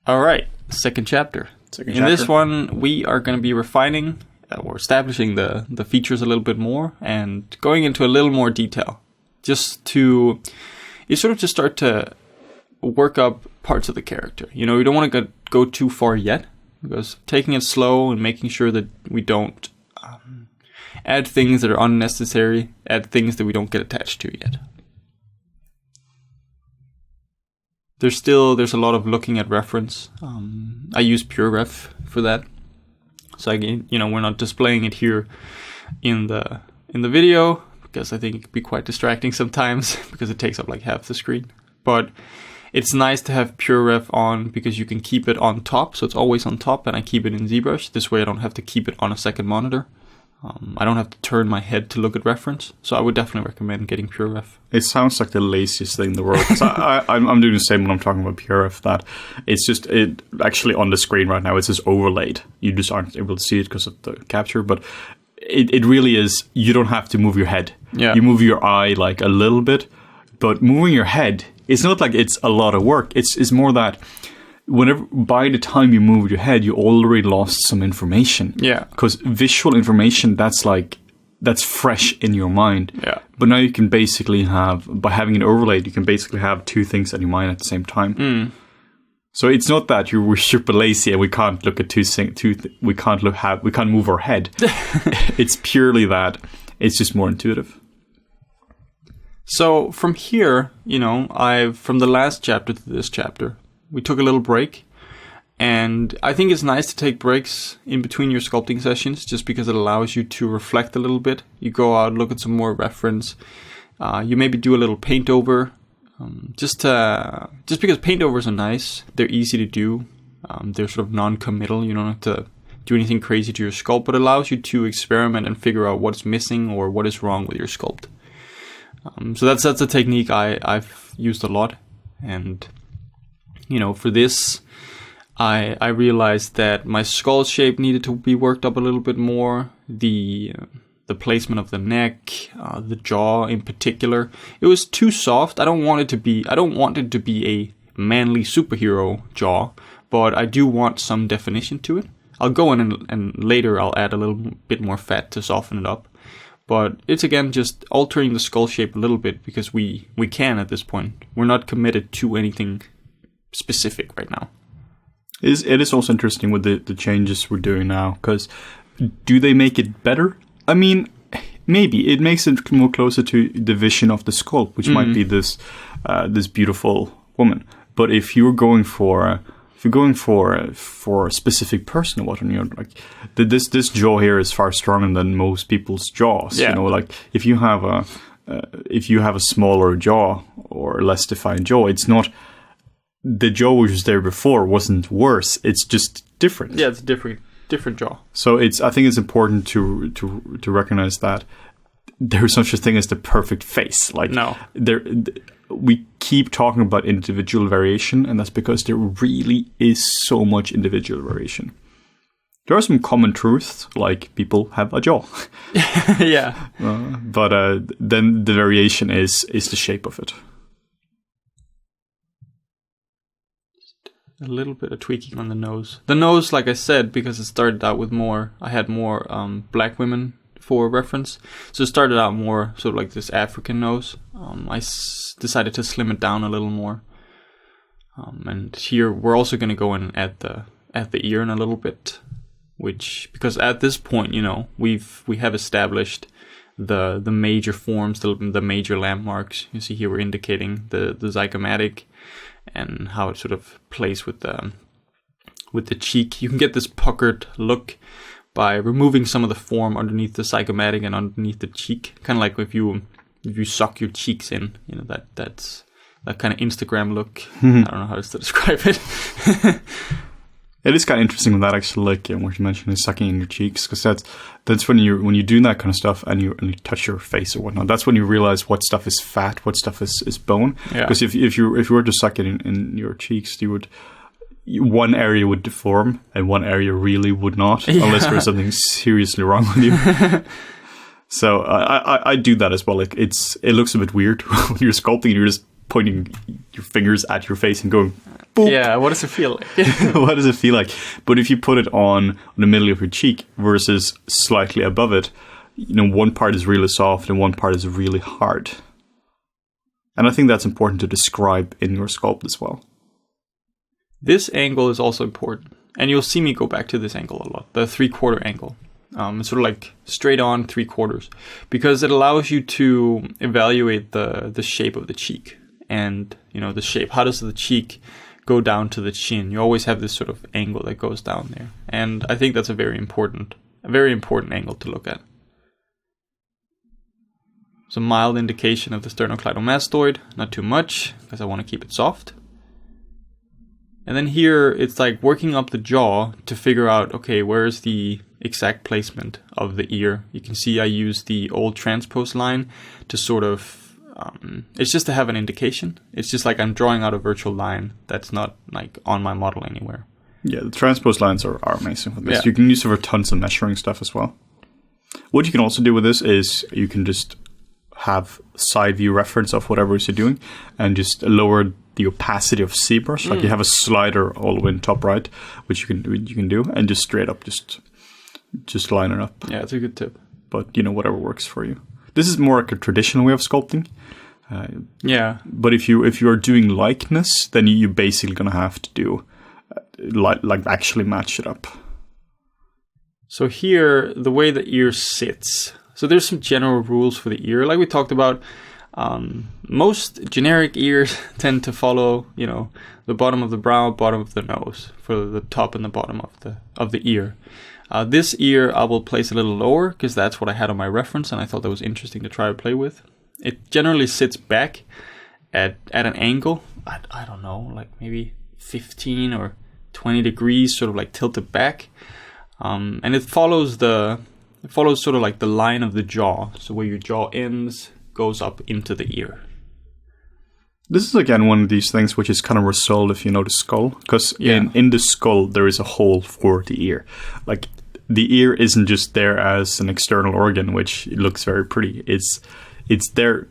All right, second chapter. In this one, we are going to be refining or establishing the features a little bit more and going into a little more detail. Just to start to work up parts of the character. You know, we don't want to go too far yet, because taking it slow and making sure that we don't add things that are unnecessary, add things that we don't get attached to yet. There's a lot of looking at reference. I use PureRef for that. So we're not displaying it here in the video, because I think it could be quite distracting sometimes because it takes up like half the screen. But it's nice to have PureRef on because you can keep it on top, so it's always on top, and I keep it in ZBrush. This way I don't have to keep it on a second monitor. I don't have to turn my head to look at reference, so I would definitely recommend getting PureRef. It sounds like the laziest thing in the world. I'm doing the same when I'm talking about PureRef, that it actually on the screen right now, it's just overlaid. You just aren't able to see it because of the capture, but it really is, you don't have to move your head. Yeah. You move your eye like a little bit, but moving your head, it's not like it's a lot of work. It's more that by the time you move your head, you already lost some information. Yeah. Because visual information, that's fresh in your mind. Yeah. But now you can basically by having it overlaid, you can basically have two things in your mind at the same time. So it's not that we're super lazy and we can't look at we can't move our head. It's purely that it's just more intuitive. So from here, from the last chapter to this chapter, we took a little break, and I think it's nice to take breaks in between your sculpting sessions, just because it allows you to reflect a little bit. You go out, look at some more reference. You maybe do a little paint over, just because paint overs are nice. They're easy to do. They're sort of non-committal. You don't have to do anything crazy to your sculpt, but it allows you to experiment and figure out what's missing or what is wrong with your sculpt. So that's a technique I've used a lot, and for this, I realized that my skull shape needed to be worked up a little bit more. The placement of the neck, the jaw in particular, it was too soft. I don't want it to be a manly superhero jaw, but I do want some definition to it. I'll go in and later I'll add a little bit more fat to soften it up. But it's again just altering the skull shape a little bit because we can at this point. We're not committed to anything specific right now. It is also interesting with the changes we're doing now, because do they make it better? I mean, maybe it makes it more closer to the vision of the sculpt, which might be this beautiful woman. But if you're going for a specific person, like this jaw here is far stronger than most people's jaws. Yeah. Like if you have a smaller jaw or less defined jaw, it's not. The jaw which was there before wasn't worse. It's just different. Yeah, it's a different jaw. So I think it's important to recognize that there's such a thing as the perfect face. Like no, we keep talking about individual variation, and that's because there really is so much individual variation. There are some common truths, like people have a jaw. Yeah. But then the variation is the shape of it. A little bit of tweaking on the nose. The nose, like I said, because it started out with I had more black women for reference. So it started out more sort of like this African nose. I decided to slim it down a little more. And here we're also going to go in at the ear in a little bit, because at this point, we have established the major forms, the major landmarks. You see here we're indicating the zygomatic and how it sort of plays with the cheek. You can get this puckered look by removing some of the form underneath the zygomatic and underneath the cheek. Kind of like if you suck your cheeks in, that's that kind of Instagram look. I don't know how else to describe it. It is kind of interesting with that, actually, like what you mentioned is sucking in your cheeks, because that's when you're doing that kind of stuff and you touch your face or whatnot. That's when you realize what stuff is fat, what stuff is bone. Because if you were to suck it in your cheeks, one area would deform and one area really would not, unless there's something seriously wrong with you. So I do that as well. Like it looks a bit weird when you're sculpting. You're just pointing your fingers at your face and going, boop. Yeah, what does it feel like? What does it feel like? But if you put it on the middle of your cheek versus slightly above it, one part is really soft and one part is really hard. And I think that's important to describe in your sculpt as well. This angle is also important. And you'll see me go back to this angle a lot, the 3/4 angle. It's sort of like straight on 3/4, because it allows you to evaluate the shape of the cheek and, the shape. How does the cheek go down to the chin? You always have this sort of angle that goes down there. And I think that's a very important angle to look at. It's a mild indication of the sternocleidomastoid, not too much, because I want to keep it soft. And then here, it's like working up the jaw to figure out, okay, where's the exact placement of the ear? You can see I use the old transpose line to sort of, it's just to have an indication. It's just like I'm drawing out a virtual line that's not like on my model anywhere. Yeah, the transpose lines are amazing for this. Yeah. You can use it for tons of measuring stuff as well. What you can also do with this is you can just have side view reference of whatever you're doing and just lower the opacity of ZBrush. Like you have a slider all the way in top right, which you can do, and just straight up just line it up. Yeah, it's a good tip. But whatever works for you. This is more like a traditional way of sculpting. Yeah. But if you are doing likeness, then you're basically gonna have to do like actually match it up. So here, the way the ear sits. So there's some general rules for the ear, like we talked about. Most generic ears tend to follow, the bottom of the brow, bottom of the nose for the top and the bottom of the ear. This ear I will place a little lower because that's what I had on my reference, and I thought that was interesting to try to play with. It generally sits back at an angle. I don't know, like maybe 15 or 20 degrees, sort of like tilted back, and it follows sort of like the line of the jaw. So where your jaw ends goes up into the ear. This is again one of these things which is kind of resolved if you know the skull, because in the skull there is a hole for the ear. Like the ear isn't just there as an external organ which looks very pretty. It's there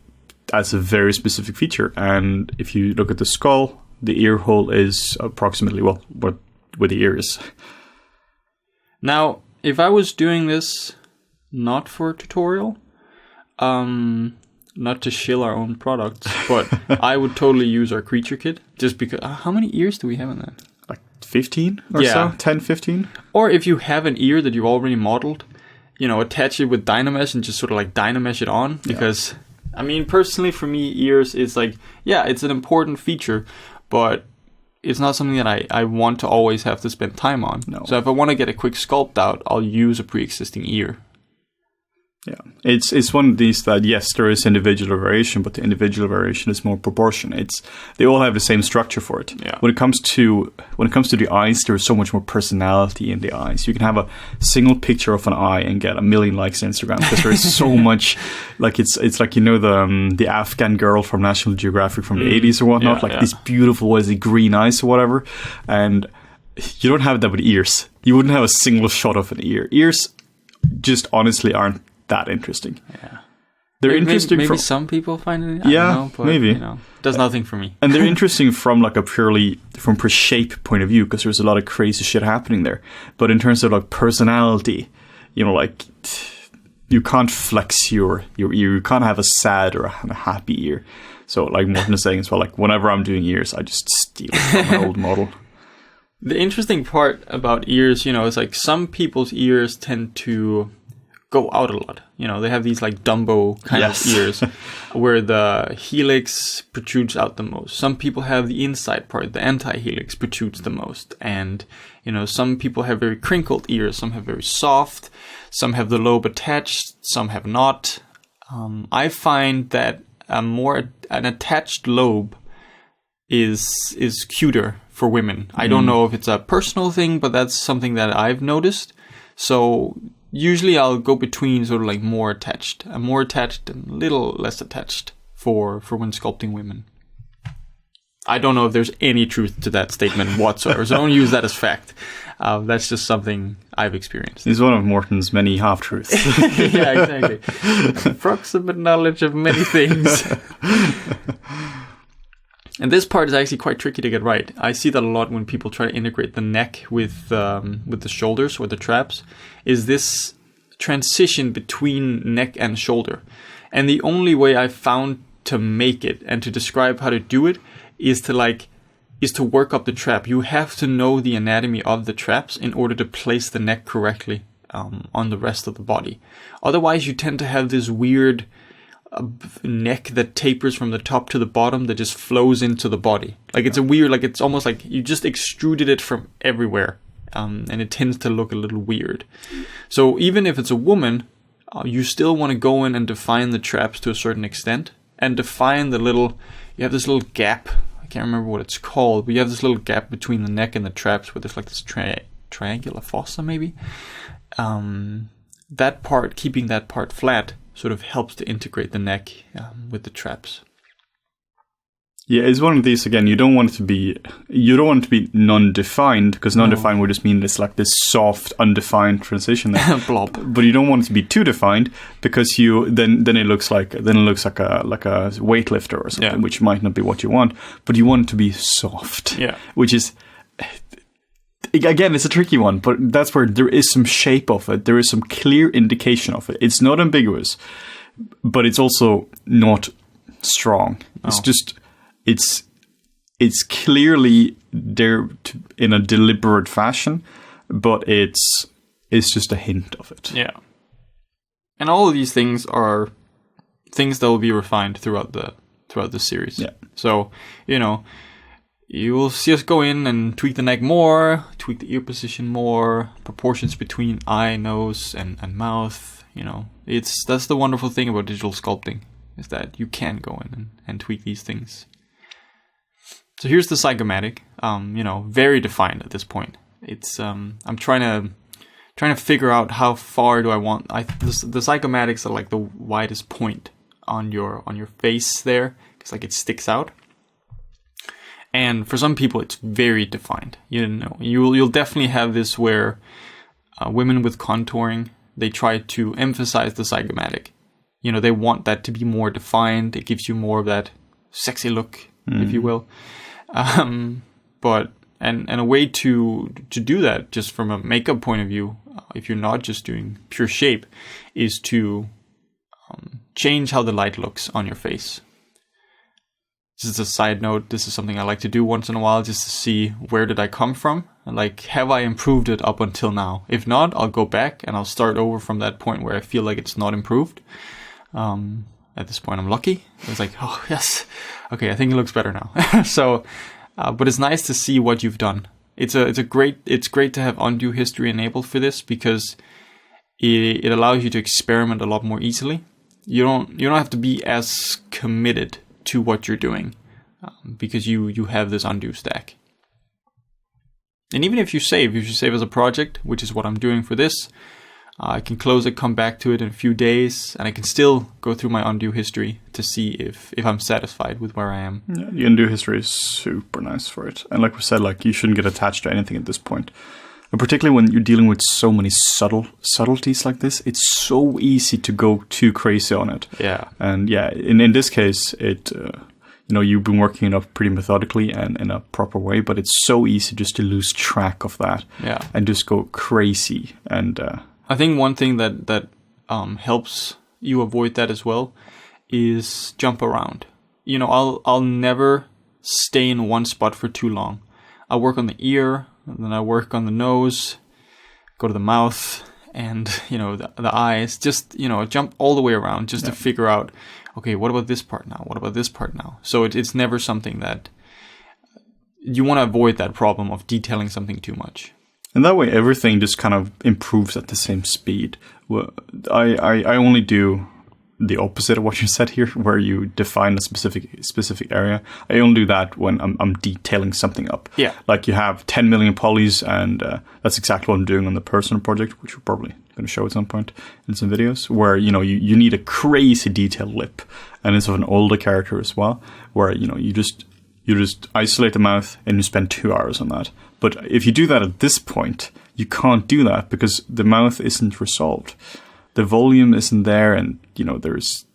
as a very specific feature, and if you look at the skull, the ear hole is approximately where the ear is. Now, if I was doing this not for a tutorial, not to shill our own products, but I would totally use our creature kit, just because, how many ears do we have in that? Like 15 or so? 10, 15? Or if you have an ear that you've already modeled, attach it with Dynamesh and just sort of like Dynamesh it on, because, personally for me, ears is like, it's an important feature, but it's not something that I want to always have to spend time on. No. So if I want to get a quick sculpt out, I'll use a pre-existing ear. Yeah, it's one of these that, yes, there is individual variation, but the individual variation is more proportion. They all have the same structure for it. Yeah. When it comes to the eyes, there is so much more personality in the eyes. You can have a single picture of an eye and get 1 million likes on Instagram because there is so much. Like it's like the Afghan girl from National Geographic from the 80s or whatnot. These beautiful, green eyes or whatever, and you don't have that with ears. You wouldn't have a single shot of an ear. Ears just honestly aren't that interesting. Yeah, they're interesting. Maybe some people find it. I don't know, but, maybe does nothing for me. And they're interesting from like from per shape point of view, because there's a lot of crazy shit happening there. But in terms of like personality, you can't flex your ear. You can't have a sad or a happy ear. So like Morten is saying as well, like whenever I'm doing ears, I just steal it from an old model. The interesting part about ears, is like some people's ears tend to go out a lot. They have these like Dumbo kind of ears where the helix protrudes out the most. Some people have the inside part, the anti-helix protrudes the most. And, some people have very crinkled ears. Some have very soft. Some have the lobe attached. Some have not. I find that an attached lobe is cuter for women. I don't know if it's a personal thing, but that's something that I've noticed. So usually I'll go between sort of like more attached and a little less attached for when sculpting women. I don't know if there's any truth to that statement whatsoever, so don't use that as fact. That's just something I've experienced. It's one of Morten's many half-truths. Yeah, exactly. Approximate knowledge of many things. And this part is actually quite tricky to get right. I see that a lot when people try to integrate the neck with the shoulders or the traps, is this transition between neck and shoulder. And the only way I've found to make it and to describe how to do it is to work up the trap. You have to know the anatomy of the traps in order to place the neck correctly on the rest of the body. Otherwise, you tend to have this weird neck that tapers from the top to the bottom that just flows into the body. Like it's a weird, like it's almost like you just extruded it from everywhere, and it tends to look a little weird. So even if it's a woman, you still want to go in and define the traps to a certain extent and define you have this little gap. I can't remember what it's called, but you have this little gap between the neck and the traps where there's like this triangular fossa maybe. That part, keeping that part flat, sort of helps to integrate the neck with the traps. Yeah, it's one of these, again, you don't want it to be non-defined, because non-defined would just mean it's like this soft, undefined transition there. Blob. But you don't want it to be too defined, because then it looks like a weightlifter or something, which might not be what you want. But you want it to be soft, which is, again, it's a tricky one, but that's where there is some shape of it. There is some clear indication of it. It's not ambiguous, but it's also not strong. It's just, it's clearly there in a deliberate fashion, but it's just a hint of it. Yeah. And all of these things are things that will be refined throughout the series. Yeah. So, you will see us go in and tweak the neck more, tweak the ear position more, proportions between eye, nose, and mouth. That's the wonderful thing about digital sculpting, is that you can go in and tweak these things. So here's the zygomatic, very defined at this point. It's I'm trying to figure out how far do I want. The zygomatics are like the widest point on your face there, because like it sticks out. And for some people, it's very defined. You'll definitely have this where women with contouring, they try to emphasize the zygomatic. They want that to be more defined. It gives you more of that sexy look, if you will. But a way to do that, just from a makeup point of view, if you're not just doing pure shape, is to change how the light looks on your face. This is a side note. This is something I like to do once in a while, just to see where did I come from. Like, have I improved it up until now? If not, I'll go back and I'll start over from that point where I feel like it's not improved. At this point, I'm lucky. It's like, oh yes, okay, I think it looks better now. So, but it's nice to see what you've done. It's great to have undo history enabled for this, because it allows you to experiment a lot more easily. You don't have to be as committed to what you're doing, because you have this undo stack. And even if you save as a project, which is what I'm doing for this, I can close it, come back to it in a few days, and I can still go through my undo history to see if I'm satisfied with where I am. Yeah, the undo history is super nice for it. And like we said, like, you shouldn't get attached to anything at this point. And particularly when you're dealing with so many subtleties like this, it's so easy to go too crazy on it. Yeah. And yeah, in this case, you've been working it up pretty methodically and in a proper way, but it's so easy just to lose track of that. Yeah. And just go crazy. And I think one thing that helps you avoid that as well is jump around. I'll never stay in one spot for too long. I'll work on the ear, and then I work on the nose, go to the mouth, and the eyes. Just jump all the way around just to figure out, okay, what about this part now? What about this part now? So it's never something that you want to avoid, that problem of detailing something too much. And that way, everything just kind of improves at the same speed. Well, I only do the opposite of what you said here, where you define a specific area. I only do that when I'm detailing something up. Yeah. Like you have 10 million polys, and that's exactly what I'm doing on the personal project, which we're probably going to show at some point in some videos, where, you need a crazy detailed lip. And it's of an older character as well, where, you just isolate the mouth and you spend 2 hours on that. But if you do that at this point, you can't do that because the mouth isn't resolved. The volume isn't there, and there's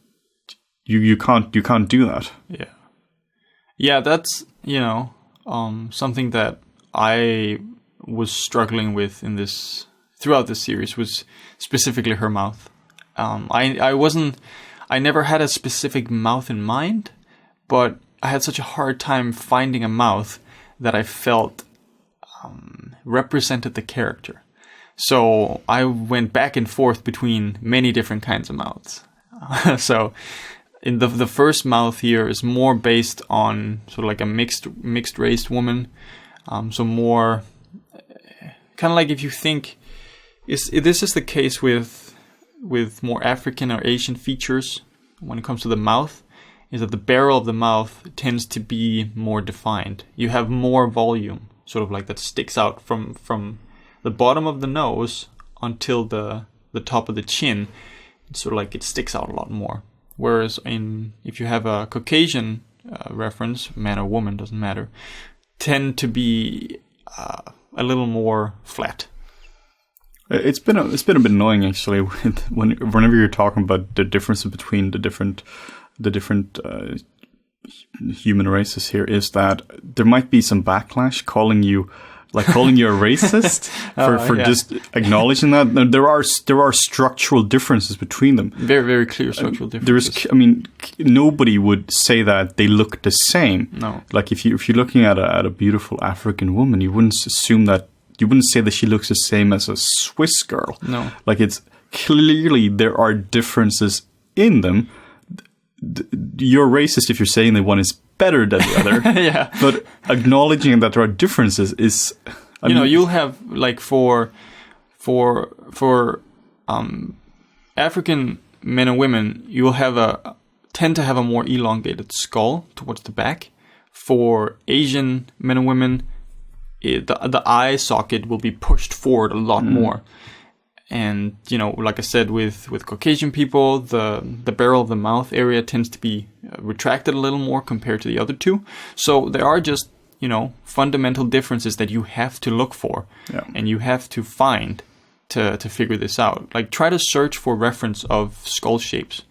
you can't do that. Yeah. Yeah, that's, something that I was struggling with throughout this series was specifically her mouth. I never had a specific mouth in mind, but I had such a hard time finding a mouth that I felt represented the character. So I went back and forth between many different kinds of mouths. So in the first mouth here is more based on sort of like a mixed race woman. So more kind of like if you think this is the case with more African or Asian features when it comes to the mouth, is that the barrel of the mouth tends to be more defined. You have more volume, sort of like that sticks out from the bottom of the nose until the top of the chin. It's sort of like it sticks out a lot more. Whereas if you have a Caucasian reference, man or woman, doesn't matter, tend to be a little more flat. It's been a bit annoying actually whenever you're talking about the differences between the different human races here, is that there might be some backlash calling you a racist for just acknowledging that. Now, there are structural differences between them. Very, very clear structural differences. Nobody would say that they look the same. No. Like if you're looking at a beautiful African woman, you wouldn't say that she looks the same as a Swiss girl. No. Like, it's clearly there are differences in them. You're racist if you're saying that one is better than the other. Yeah. But acknowledging that there are differences is... you'll have, like, for African men and women, you'll tend to have a more elongated skull towards the back. For Asian men and women, the eye socket will be pushed forward a lot more. And, like I said, with Caucasian people, the barrel of the mouth area tends to be retracted a little more compared to the other two. So there are just, fundamental differences that you have to look for. Yeah. And you have to find to figure this out. Like, try to search for reference of skull shapes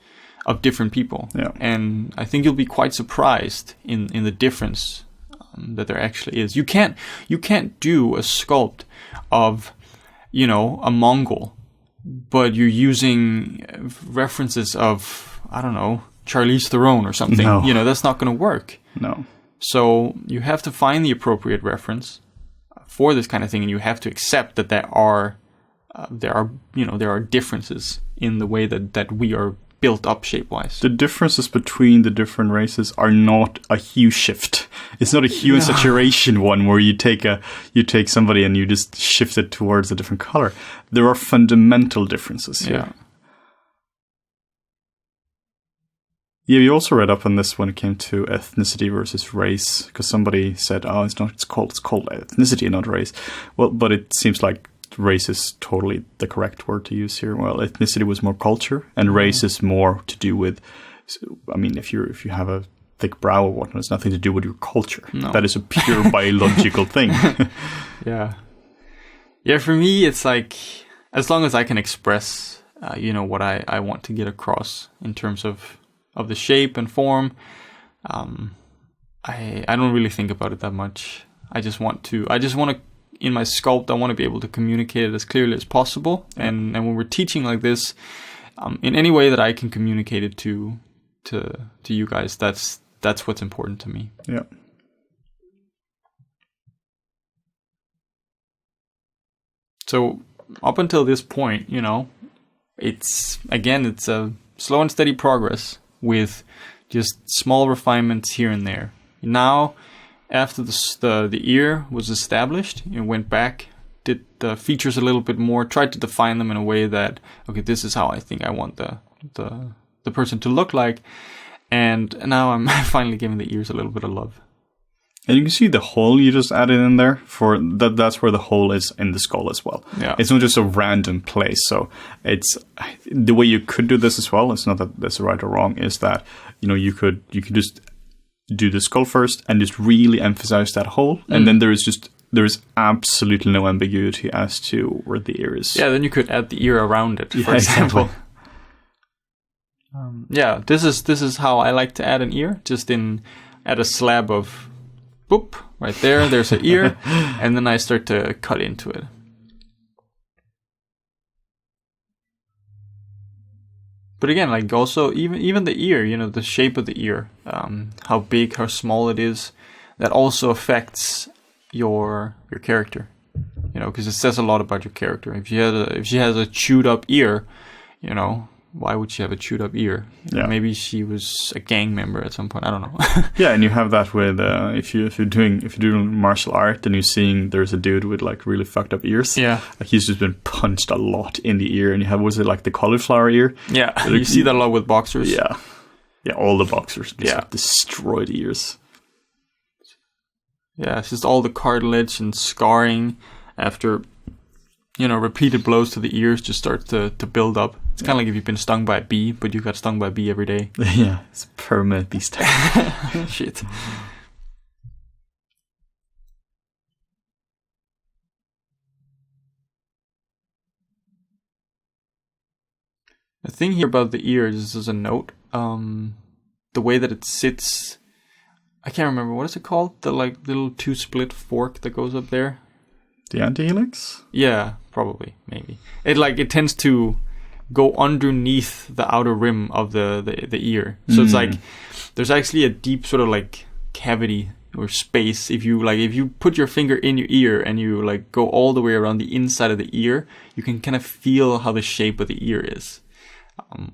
of different people. Yeah. And I think you'll be quite surprised in the difference that there actually is. You can't do a sculpt of, a Mongol, but you're using references of, I don't know, Charlize Theron or something. No. That's not going to work. No. So you have to find the appropriate reference for this kind of thing, and you have to accept that there are differences in the way that we are built up shape-wise. The differences between the different races are not a hue shift. It's not a hue and saturation one where you take somebody and you just shift it towards a different color. There are fundamental differences here. Yeah, you also read up on this when it came to ethnicity versus race, because somebody said, it's called ethnicity and not race. Well, but it seems like race is totally the correct word to use here. Well, ethnicity was more culture, and race is more to do with, if you have a thick brow or whatnot, it's nothing to do with your culture. No. That is a pure biological thing. Yeah. Yeah, for me, it's like, as long as I can express, what I want to get across in terms of the shape and form, I don't really think about it that much. I just want to, in my sculpt, I want to be able to communicate it as clearly as possible. And when we're teaching like this, in any way that I can communicate it to you guys, that's what's important to me. Yeah. So up until this point, it's a slow and steady progress with just small refinements here and there. Now, after the ear was established, went back, did the features a little bit more, tried to define them in a way that, okay, this is how I think I want the person to look like. And now I'm finally giving the ears a little bit of love. And you can see the hole you just added in there. That's where the hole is in the skull as well. Yeah. It's not just a random place. So it's the way you could do this as well. It's not that that's right or wrong. Is that you could just do the skull first and just really emphasize that hole, and then there is absolutely no ambiguity as to where the ear is. Yeah. Then you could add the ear around it, for example. Exactly. This is how I like to add an ear, just in at a slab of, boop, right there, there's an ear, and then I start to cut into it. But again, like also, even the ear, you know, the shape of the ear, how big, how small it is, that also affects your character. You know, because it says a lot about your character. If she has a chewed up ear, you know, why would she have a chewed up ear? Yeah. Maybe she was a gang member at some point. I don't know. Yeah, and you have that with if you're doing martial art and you're seeing there's a dude with like really fucked up ears. Yeah, like he's just been punched a lot in the ear, and you have, was it like the cauliflower ear? Yeah, you see that a lot with boxers. Yeah, all the boxers just Yeah. destroyed ears. Yeah, it's just all the cartilage and scarring after, you know, repeated blows to the ears just starts to build up. It's kind of like if you've been stung by a bee, but you got stung by a bee every day. Yeah, it's a permanent bee sting. Shit. The thing here about the ears is as a note, the way that it sits, I can't remember, what is it called? The like little 2-split fork that goes up there? The antihelix? Yeah, probably, maybe. It tends to go underneath the outer rim of the ear. So it's like there's actually a deep sort of like cavity or space. If you put your finger in your ear and you like go all the way around the inside of the ear, you can kind of feel how the shape of the ear is.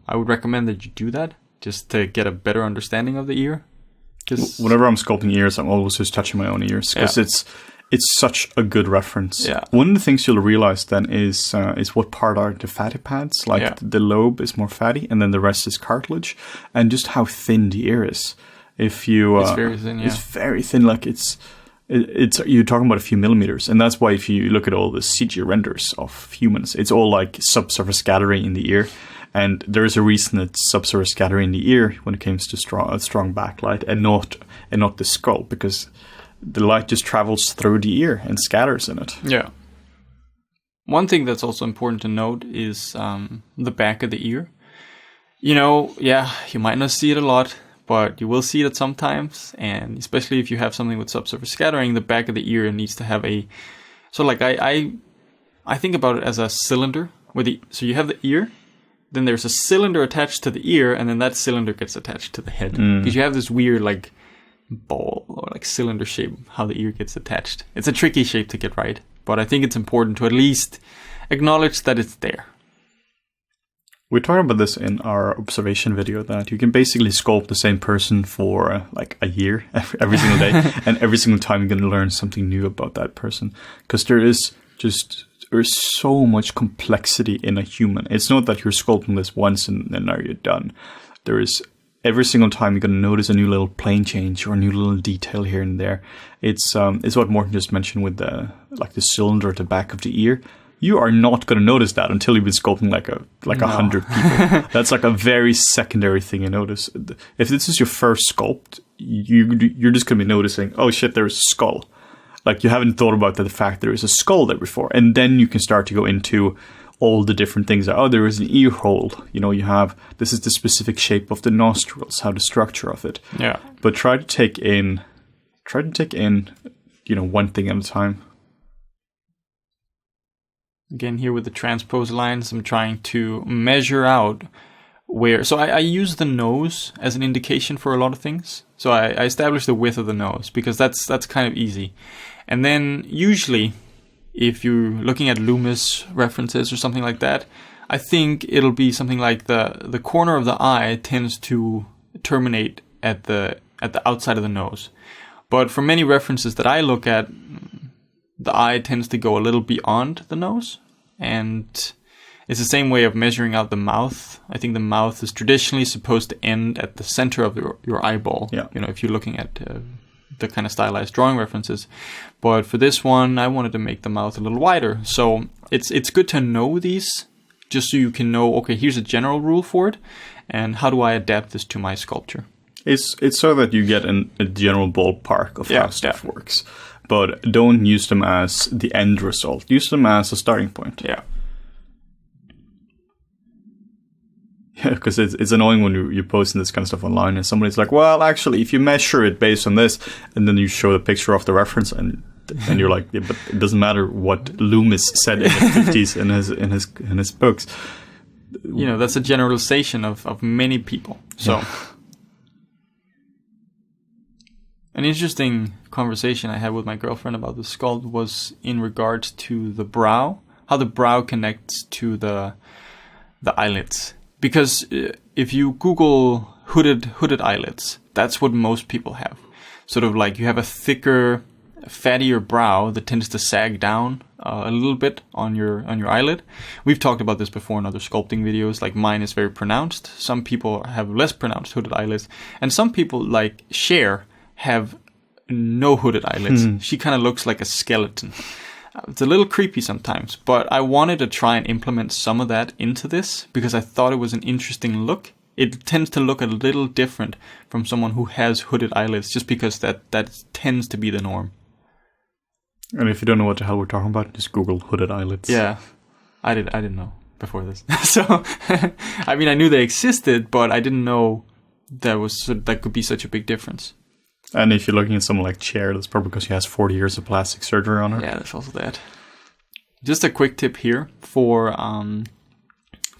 I would recommend that you do that just to get a better understanding of the ear. Whenever I'm sculpting ears, I'm always just touching my own ears because it's such a good reference. Yeah. One of the things you'll realize then is what part are the fatty pads. Like the lobe is more fatty, and then the rest is cartilage, and just how thin the ear is. If you, it's very thin. Yeah. It's very thin. Like it's you're talking about a few millimeters, and that's why if you look at all the CG renders of humans, it's all like subsurface scattering in the ear. And there is a reason it's subsurface scattering in the ear when it comes to strong backlight, and not the skull, because the light just travels through the ear and scatters in it. Yeah. One thing that's also important to note is the back of the ear. You know, yeah, you might not see it a lot, but you will see it sometimes. And especially if you have something with subsurface scattering, the back of the ear needs to have a... So like I think about it as a cylinder. So you have the ear, then there's a cylinder attached to the ear, and then that cylinder gets attached to the head. Because you have this weird like ball or like cylinder shape, how the ear gets attached. It's a tricky shape to get right, but I think it's important to at least acknowledge that it's there. We talked about this in our observation video, that you can basically sculpt the same person for like a year, every single day, and every single time you're going to learn something new about that person, because there's so much complexity in a human. It's not that you're sculpting this once and now you're done. There is every single time you're going to notice a new little plane change or a new little detail here and there. It's what Morten just mentioned with the cylinder at the back of the ear. You are not going to notice that until you've been sculpting like 100 people. That's like a very secondary thing you notice. If this is your first sculpt, you're just going to be noticing, oh shit, there's a skull. Like you haven't thought about the fact there is a skull there before. And then you can start to go into all the different things. There is an ear hole. You know, this is the specific shape of the nostrils, how the structure of it. Yeah. But try to take in, one thing at a time. Again, here with the transpose lines, I'm trying to measure out where... So I use the nose as an indication for a lot of things. So I establish the width of the nose, because that's kind of easy. And then usually, if you're looking at Loomis references or something like that, I think it'll be something like the corner of the eye tends to terminate at the outside of the nose. But for many references that I look at, the eye tends to go a little beyond the nose. And it's the same way of measuring out the mouth. I think the mouth is traditionally supposed to end at the center of your eyeball. Yeah. You know, if you're looking at the kind of stylized drawing references. But for this one, I wanted to make the mouth a little wider. So it's good to know these, just so you can know, okay, here's a general rule for it, and how do I adapt this to my sculpture? It's so that you get a general ballpark of how stuff works. But don't use them as the end result. Use them as a starting point. Yeah. Yeah, because it's annoying when you're posting this kind of stuff online and somebody's like, well, actually, if you measure it based on this, and then you show the picture of the reference, and you're like, yeah, but it doesn't matter what Loomis said in the 50s in his books. You know, that's a generalization of many people. So, Yeah. An interesting conversation I had with my girlfriend about the sculpt was in regards to the brow, how the brow connects to the eyelids. Because if you Google hooded eyelids, that's what most people have. Sort of like you have a thicker, fattier brow that tends to sag down a little bit on your eyelid. We've talked about this before in other sculpting videos. Like mine is very pronounced. Some people have less pronounced hooded eyelids, and some people like Cher have no hooded eyelids. She kind of looks like a skeleton. It's a little creepy sometimes, but I wanted to try and implement some of that into this because I thought it was an interesting look. It tends to look a little different from someone who has hooded eyelids, just because that tends to be the norm. And if you don't know what the hell we're talking about, just Google hooded eyelids. Yeah, I didn't know before this. So, I mean, I knew they existed, but I didn't know that could be such a big difference. And if you're looking at someone like Cher, that's probably because she has 40 years of plastic surgery on her. Yeah, there's also that. Just a quick tip here for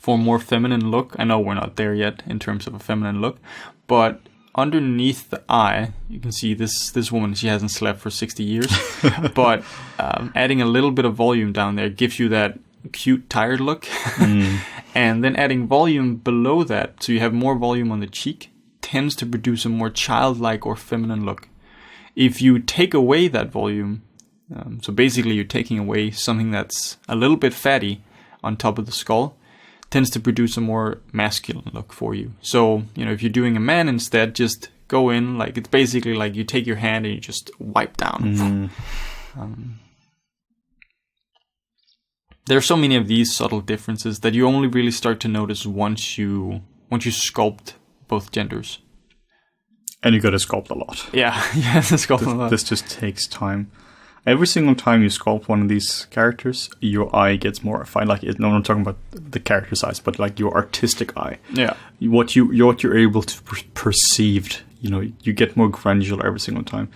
more feminine look. I know we're not there yet in terms of a feminine look, but underneath the eye, you can see this woman, she hasn't slept for 60 years, but adding a little bit of volume down there gives you that cute, tired look. And then adding volume below that, so you have more volume on the cheek, tends to produce a more childlike or feminine look. If you take away that volume, so basically you're taking away something that's a little bit fatty on top of the skull, tends to produce a more masculine look for you. So, you know, if you're doing a man instead, just go in, like, it's basically like you take your hand and you just wipe down. There are so many of these subtle differences that you only really start to notice once you sculpt both genders. And you got to sculpt a lot. Yeah, sculpt a lot. This just takes time. Every single time you sculpt one of these characters, your eye gets more refined. Like, no, I'm not talking about the character size, but like your artistic eye. Yeah. What you're able to perceive, you know, you get more granular every single time.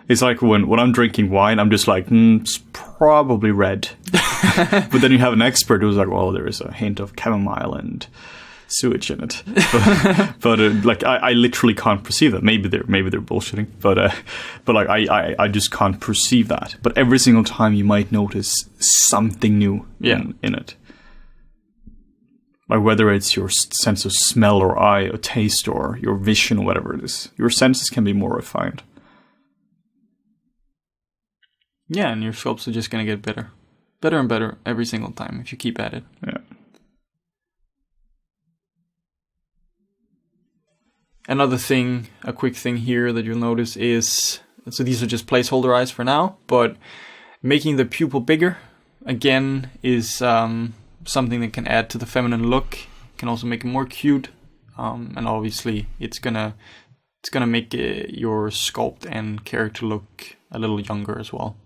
It's like when I'm drinking wine, I'm just like, it's probably red. But then you have an expert who's like, well, there is a hint of chamomile and sewage in it. But like I literally can't perceive that. Maybe they're bullshitting, but like I just can't perceive that. But every single time you might notice something new in it. Like whether it's your sense of smell or eye or taste or your vision or whatever it is, your senses can be more refined. Yeah, and your sculpts are just going to get better. Better and better every single time if you keep at it. Yeah. Another thing, a quick thing here that you'll notice is, so these are just placeholder eyes for now, but making the pupil bigger, again, is something that can add to the feminine look, can also make it more cute, and obviously it's gonna make your sculpt and character look a little younger as well.